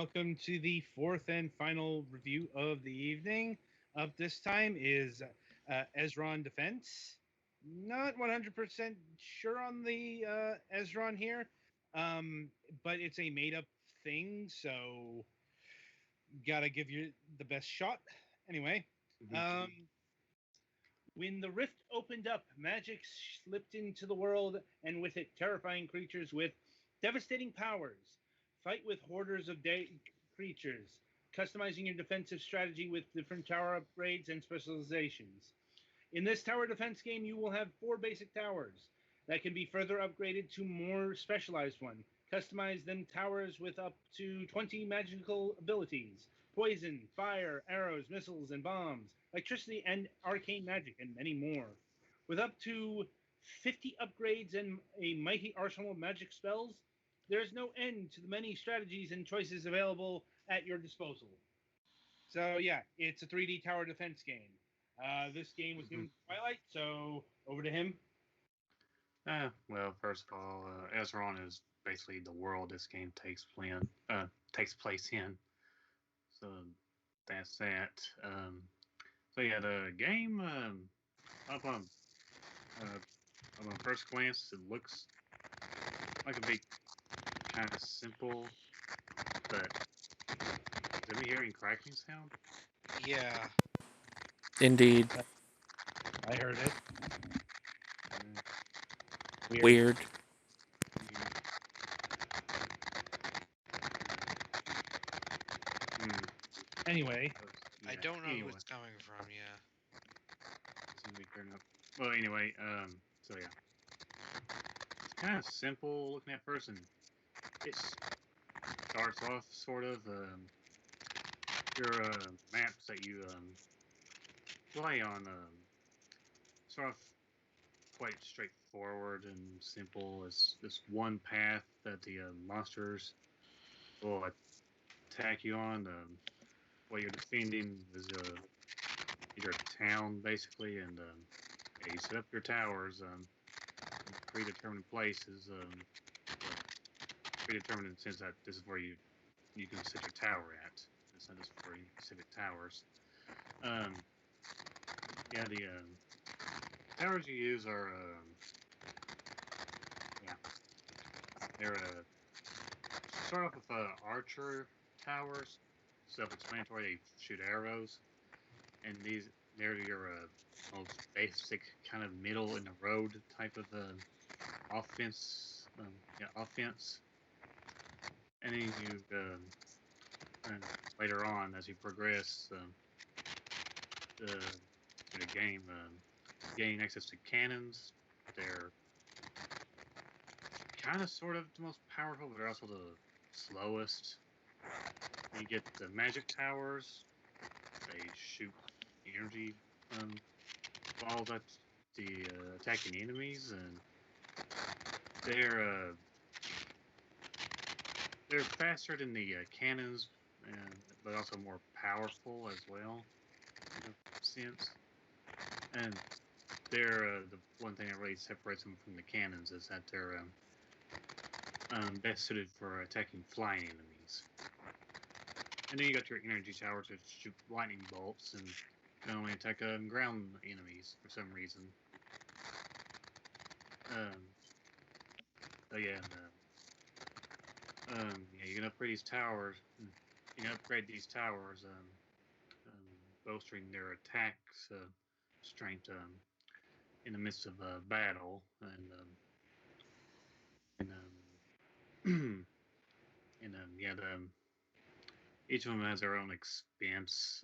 welcome to the fourth and final review of the evening. Up this time is Ezaron Defense. Not 100% sure on the Ezaron here, but it's a made up thing, so gotta give you the best shot. Anyway, um, when the rift opened up, magic slipped into the world, and with it, terrifying creatures with devastating powers. Fight with hoarders of creatures, customizing your defensive strategy with different tower upgrades and specializations. In this tower defense game, you will have four basic towers that can be further upgraded to more specialized one. Customize them towers with up to 20 magical abilities: poison, fire, arrows, missiles, and bombs, electricity, and arcane magic, and many more. With up to 50 upgrades and a mighty arsenal of magic spells, there is no end to the many strategies and choices available at your disposal. So yeah, it's a 3D tower defense game. This game was given to Twilight, so over to him. Well, first of all, Ezaron is basically the world this game takes place in. So that's that. So yeah, the game up on uh, on first glance, it looks like a big kind of simple, but is me hearing cracking sound? Yeah. Indeed. I heard it. Weird. Anyway, I don't know who it's coming from, yeah. Well, anyway, so yeah. It's kind of simple looking at first, and it starts off sort of your maps that you play on sort of quite straightforward and simple. It's this one path that the monsters will attack you on. What you're defending is your town basically, and you set up your towers in predetermined places. Predetermined in the sense that this is where you can set your tower at. It's not just for any specific towers. Yeah, the towers you use are yeah, they're start off with archer towers. Self-explanatory. They shoot arrows, and they're your most basic kind of middle in the road type of offense. Offense. And then and later on, as you progress through the game, gain access to cannons. They're kind of sort of the most powerful, but they're also the slowest. You get the magic towers. They shoot energy balls at the attacking enemies, and they're faster than the cannons, but also more powerful as well, in a sense. And they're the one thing that really separates them from the cannons is that they're best suited for attacking flying enemies. And then you got your energy towers that shoot lightning bolts and can only attack ground enemies for some reason. So yeah, yeah, you can upgrade these towers. You can upgrade these towers, bolstering their attacks strength in the midst of a battle, and yeah, each of them has their own expense.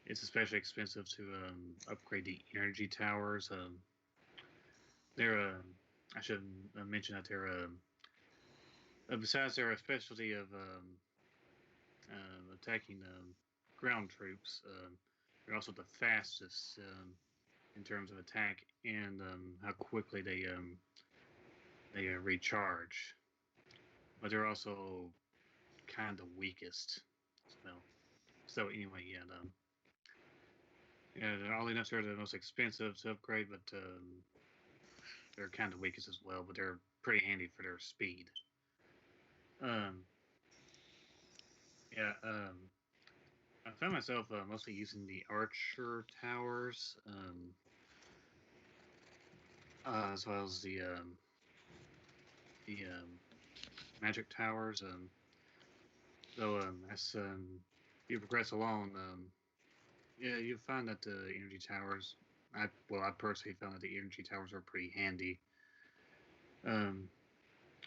It's especially expensive to upgrade the energy towers. They're I should mention that they're besides their specialty of attacking ground troops, they're also the fastest in terms of attack and how quickly they recharge. But they're also kind of weakest as well. So anyway, yeah, they're all enough. They're the most expensive to upgrade, but they're kind of weakest as well. But they're pretty handy for their speed. Um, Yeah. I found myself mostly using the archer towers, as well as the magic towers. So as you progress along, yeah, you find that the energy towers. I personally found that the energy towers are pretty handy. Um,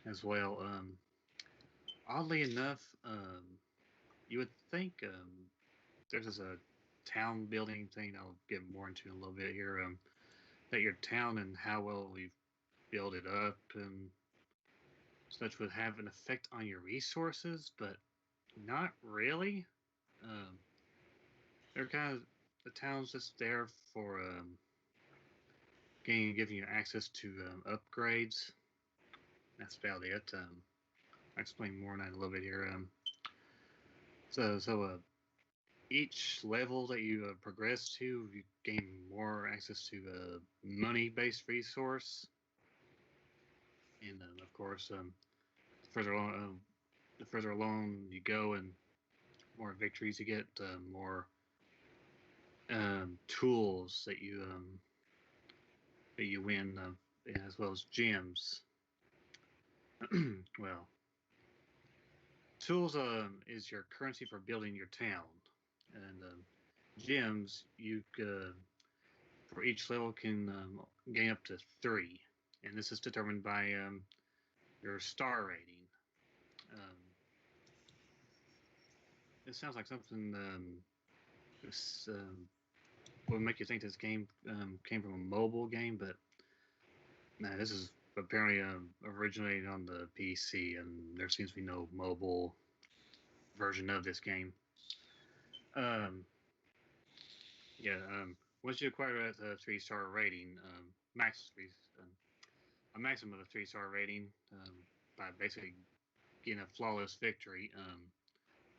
as well. Oddly enough, you would think there's a town building thing I'll get more into in a little bit here. That your town and how well we build it up and such would have an effect on your resources, but not really. Um, they're kind of the town's just there for giving you access to upgrades. That's about it. I'll explain more on that in a little bit here. So each level that you progress to, you gain more access to money-based resource, and of course, further along, the further along you go, and more victories you get, more tools that you win, as well as gems. Well, tools is your currency for building your town, and gems you for each level can gain up to 3, and this is determined by your star rating. Um, it sounds like something this would make you think this game came from a mobile game, but no, this is apparently originated on the PC, and there seems to be no mobile version of this game. Yeah. Once you acquire a 3-star rating, a maximum of a 3-star rating, by basically getting a flawless victory.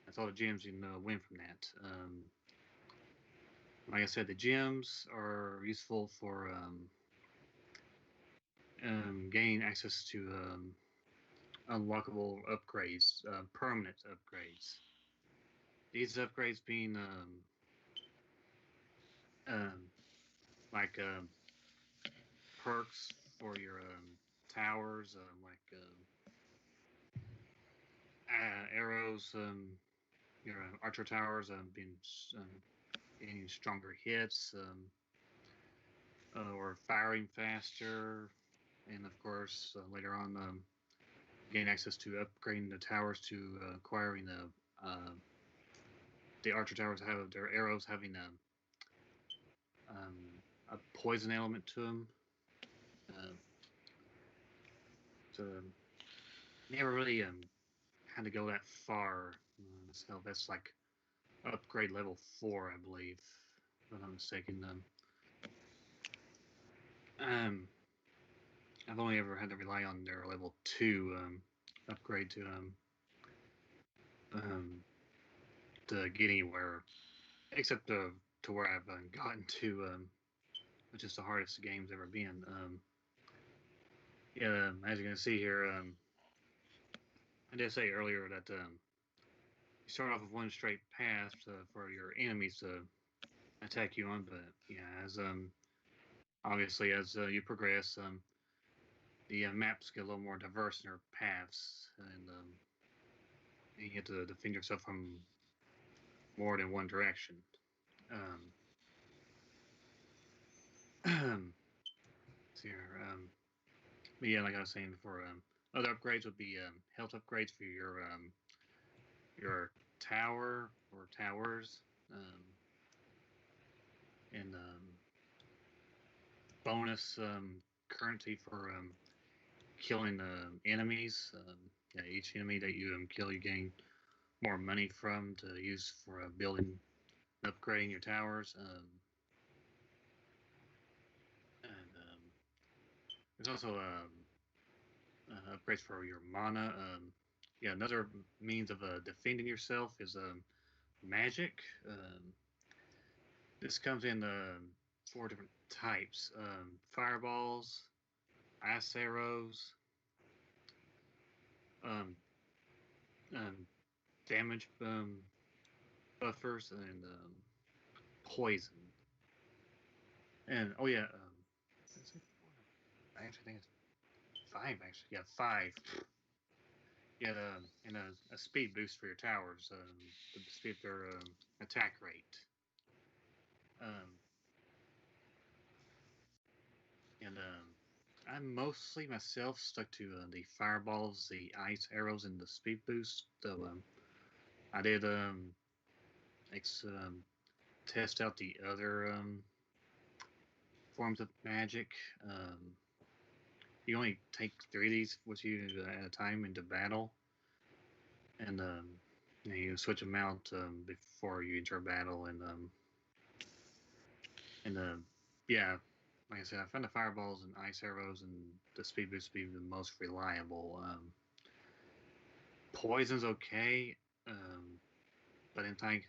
That's all the gems you can win from that. Like I said, the gems are useful for gaining access to unlockable upgrades, permanent upgrades. These upgrades being um, like perks for your towers, like arrows, your archer towers being getting stronger hits, or firing faster, and of course later on gain access to upgrading the towers to acquiring the archer towers have their arrows having a poison element to them. So never really had to go that far. So that's like upgrade level 4, I believe, if I'm not mistaken. I've only ever had to rely on their level 2 upgrade to get anywhere, except to where I've gotten to, which is the hardest the game's ever been. Yeah, as you can see here, I did say earlier that you start off with one straight path for your enemies to attack you on, but yeah, as obviously as you progress, the maps get a little more diverse in their paths, and you get to defend yourself from more than one direction. So here, but yeah, like I was saying before, other upgrades would be health upgrades for your tower or towers, and bonus currency for killing enemies. Yeah, each enemy that you kill, you gain more money from to use for building, upgrading your towers. And there's also upgrades for your mana. Yeah, another means of defending yourself is magic. This comes in 4 different types: fireballs, ice arrows, um, um, damage buffers and poison. And oh yeah, I actually think it's 5. Actually, yeah, 5. You get and a speed boost for your towers to speed their attack rate. Um, and I'm mostly myself stuck to the fireballs, the ice arrows, and the speed boost. So I did test out the other forms of magic. You only take 3 of these with you at a time into battle, and you switch them out before you enter battle. And yeah, like I said, I found the fireballs and ice arrows and the speed boost to be the most reliable. Poison's okay, but I didn't think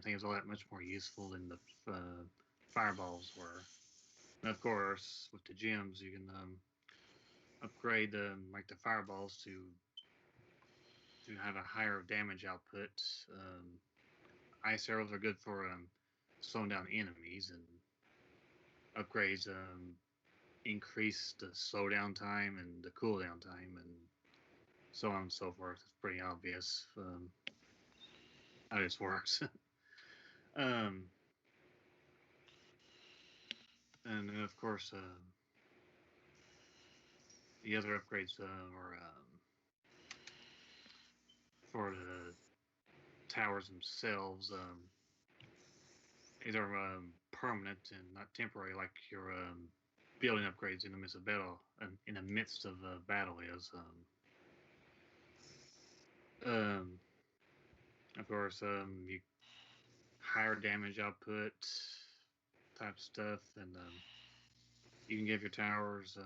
it was all that much more useful than the fireballs were. And of course, with the gems, you can upgrade like the fireballs to have a higher damage output. Ice arrows are good for slowing down enemies, and upgrades increase the slowdown time and the cooldown time, and so on and so forth. It's pretty obvious how this works. um, and then of course, the other upgrades are for the towers themselves. These are permanent and not temporary, like your building upgrades in the midst of battle. In the midst of battle is. Of course, you higher damage output type stuff, and you can give your towers,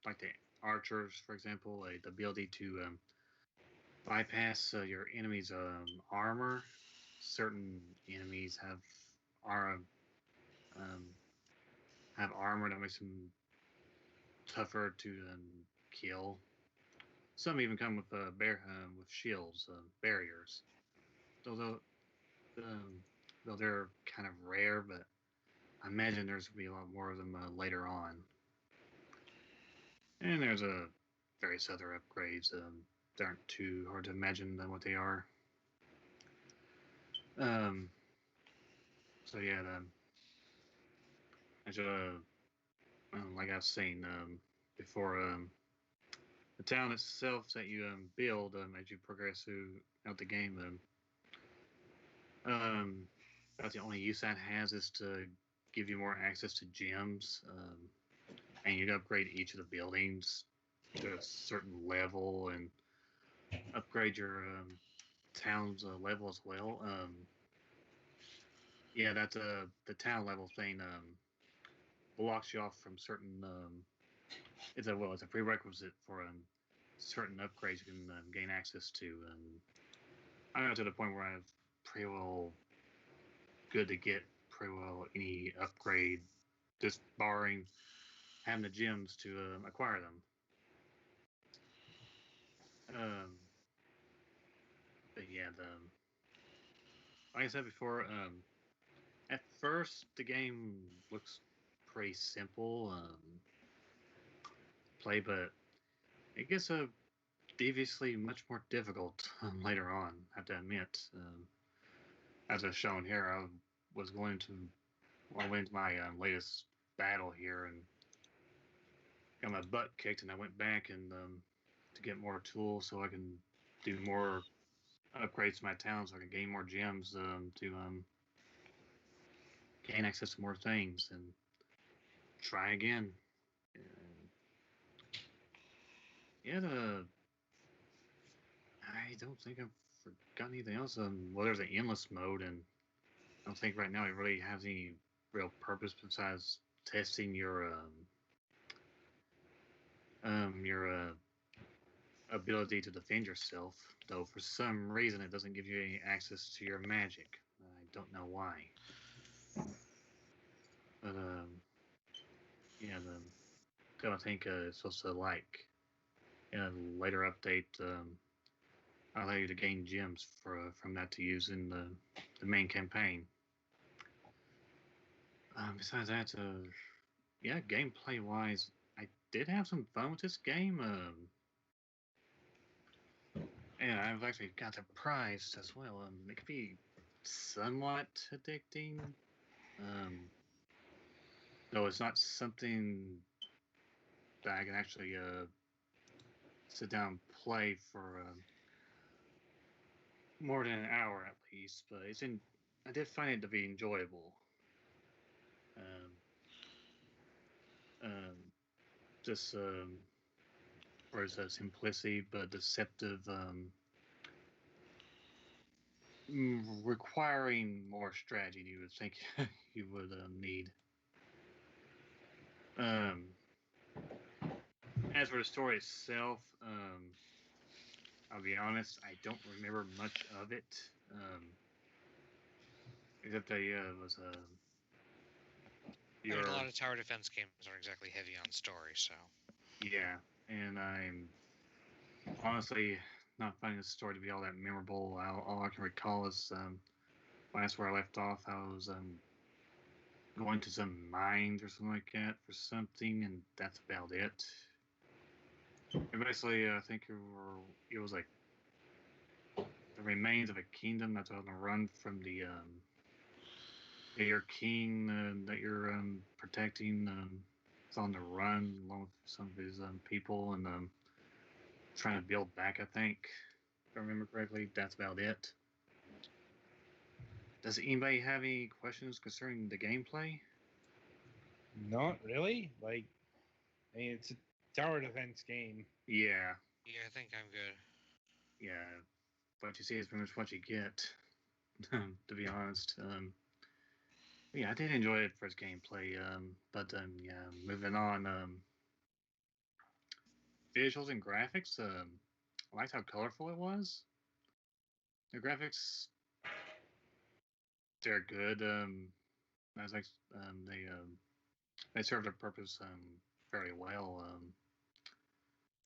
like the archers, for example, the ability to bypass your enemy's armor. Certain enemies are have armor that makes them tougher to kill. Some even come with with shields, barriers. Although um, though they're kind of rare, but I imagine there's gonna be a lot more of them later on. And there's various other upgrades that aren't too hard to imagine what they are. Um, so yeah, as like I was saying before, the town itself that you build as you progress throughout the game, about the only use that has is to give you more access to gems, and you'd upgrade each of the buildings to a certain level and upgrade your town's level as well. Yeah, that's the town level thing blocks you off from certain. It's a prerequisite for certain upgrades you can gain access to. I got to the point where I've pretty well good to get pretty well any upgrade, just barring having the gems to acquire them. But yeah, like I said before, at first the game looks pretty simple play, but it gets deviously much more difficult later on. I have to admit, as I've shown here, I was going to I went into my latest battle here and got my butt kicked, and I went back and to get more tools so I can do more upgrades to my town, so I can gain more gems to gain access to more things and try again. Yeah, I don't think I've forgotten anything else. Well, there's an endless mode, and I don't think right now it really has any real purpose besides testing your ability to defend yourself. Though for some reason it doesn't give you any access to your magic. I don't know why. But yeah, I think it's supposed to like in a later update. allow you to gain gems from that to use in the main campaign. Besides that, yeah, gameplay wise, I did have some fun with this game. And I've actually got the prize as well. It could be somewhat addicting. Though it's not something that I can actually sit down and play for more than an hour at least. But I did find it to be enjoyable. Just or is that simplicity but deceptive, requiring more strategy than you would think you would need. As for the story itself, I'll be honest, I don't remember much of it, except that was I mean, a lot of tower defense games aren't exactly heavy on story, so. Yeah, and I'm honestly not finding the story to be all that memorable. All I can recall is last where I left off, I was going to some mines or something like that for something, and that's about it. And basically, I think it was like the remains of a kingdom that's on the run from your king that you're protecting. It's on the run along with some of his people, and trying to build back. I think, if I remember correctly, that's about it. Does anybody have any questions concerning the gameplay? Not really. Like, I mean, it's a tower defense game. Yeah. Yeah, I think I'm good. Yeah. What you see is pretty much what you get, to be honest. Yeah, I did enjoy it for its gameplay. But yeah, moving on. Visuals and graphics. I liked how colorful it was. The graphics, they're good. I was like, they serve their purpose very well.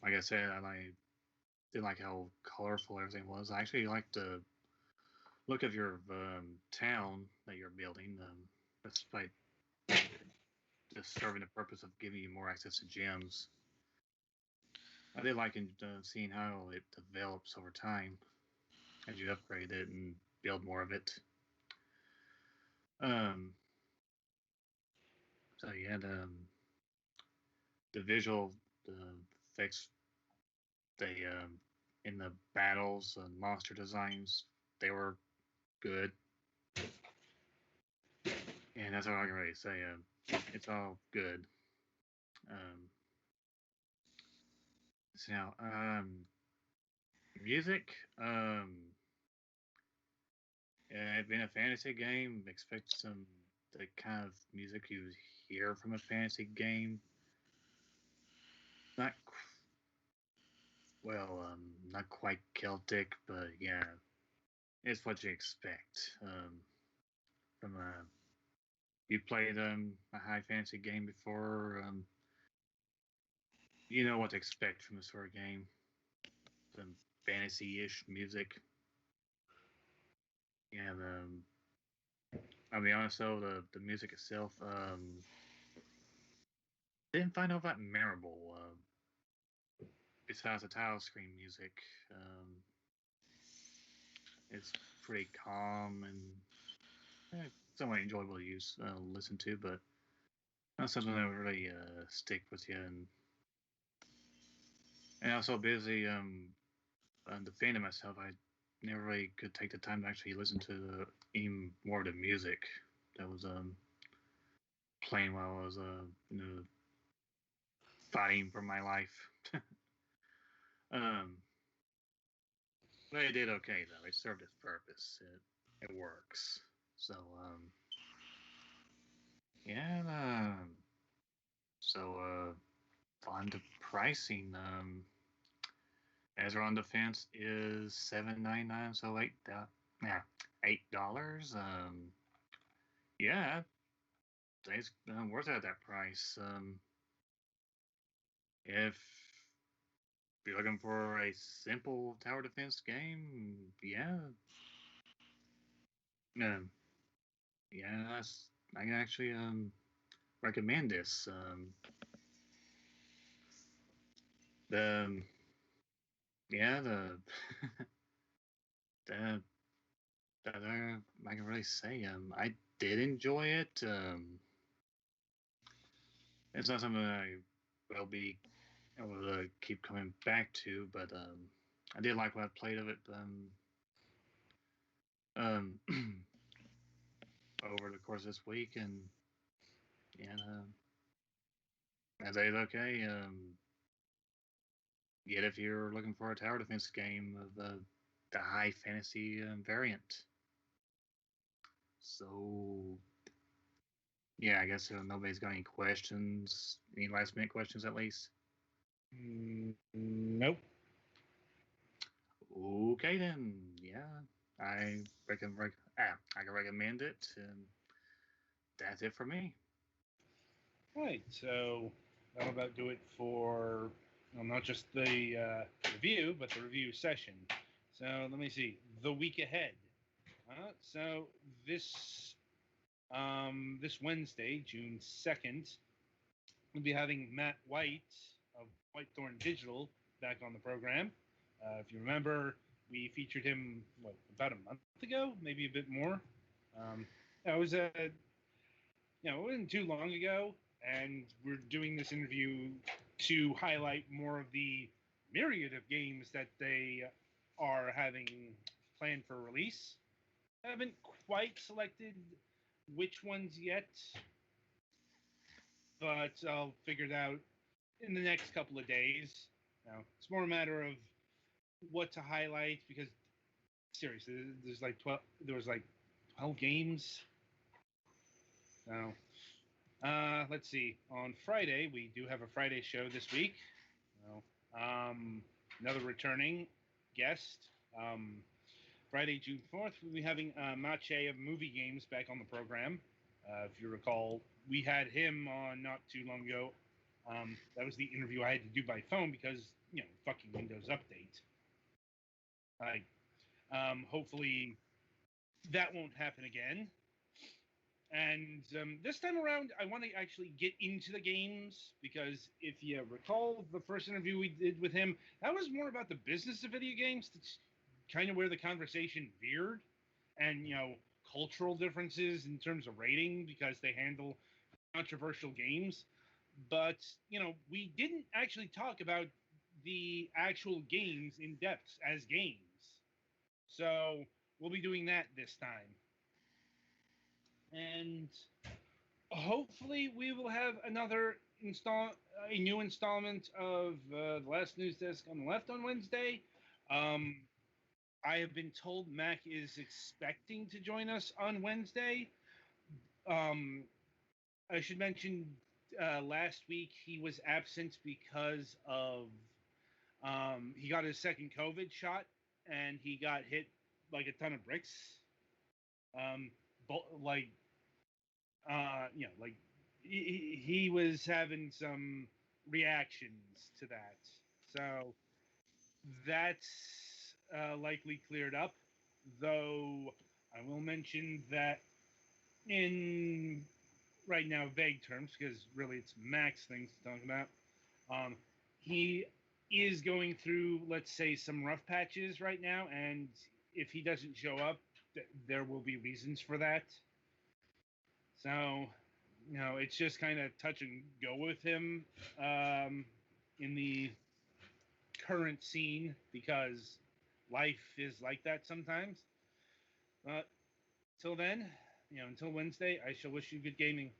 Like I said, I didn't like how colorful everything was. I actually liked the look of your town that you're building, despite just serving the purpose of giving you more access to gems. I did like seeing how it develops over time as you upgrade it and build more of it. So yeah, the visual effects, they in the battles and monster designs, they were good. And that's all I can really say. It's all good. So now, music. It's been a fantasy game. Expect some the kind of music you hear from a fantasy game. Not not quite Celtic, but yeah, it's what you expect from a. You played a high fantasy game before. You know what to expect from this sort of game. Some fantasy-ish music. Yeah, I'll be honest though, the music itself didn't find out that memorable. Besides the title screen music, it's pretty calm and somewhat enjoyable to use, listen to, but not something that would really stick with you. And I was so busy defending myself, I never really could take the time to actually listen to any more of the music that was playing while I was fighting for my life. um, but it did okay though. It served its purpose. It works. So yeah. So on to pricing. Ezaron Defense is $7.99, so $8. Yeah, it's worth it at that price. If If you're looking for a simple tower defense game, yeah, um, yeah, I can actually recommend this. The yeah, the that I can really say. I did enjoy it. It's not something I will be able to keep coming back to, but I did like what I played of it. Um, over the course of this week, and yeah, as I okay. Yet, if you're looking for a tower defense game of the high fantasy variant, so yeah, I guess nobody's got any questions, any last minute questions at least. Nope. Okay then, yeah, I can recommend it, and that's it for me. Right. So that'll about do it for not just the review, but the review session. So let me see. The week ahead. So this this Wednesday, June 2nd, we'll be having Matt White of Whitethorn Digital back on the program. If you remember, we featured him about a month ago, maybe a bit more. It was it wasn't too long ago, and we're doing this interview to highlight more of the myriad of games that they are having planned for release. I haven't quite selected which ones yet, but I'll figure it out in the next couple of days. Now, it's more a matter of what to highlight because seriously, there's like 12. There was like 12 games. So, let's see. On Friday, we do have a Friday show this week. So, another returning guest. Friday, June 4th, we'll be having Mache of Movie Games back on the program. If you recall, we had him on not too long ago. That was the interview I had to do by phone because, fucking Windows Update. Hopefully that won't happen again. And this time around, I want to actually get into the games because if you recall the first interview we did with him, that was more about the business of video games. That's kind of where the conversation veered, and cultural differences in terms of rating because they handle controversial games. But we didn't actually talk about the actual games in depth as games. So we'll be doing that this time. And hopefully we will have a new installment of the last news desk on the left on Wednesday. I have been told Mac is expecting to join us on Wednesday. I should mention last week he was absent because of he got his second COVID shot and he got hit like a ton of bricks. Like like he was having some reactions to that. So that's likely cleared up. Though I will mention that in right now vague terms, because really it's Max things to talk about. He is going through, let's say, some rough patches right now, and if he doesn't show up, there will be reasons for that. So, it's just kind of touch and go with him in the current scene because life is like that sometimes. But till then, until Wednesday, I shall wish you good gaming.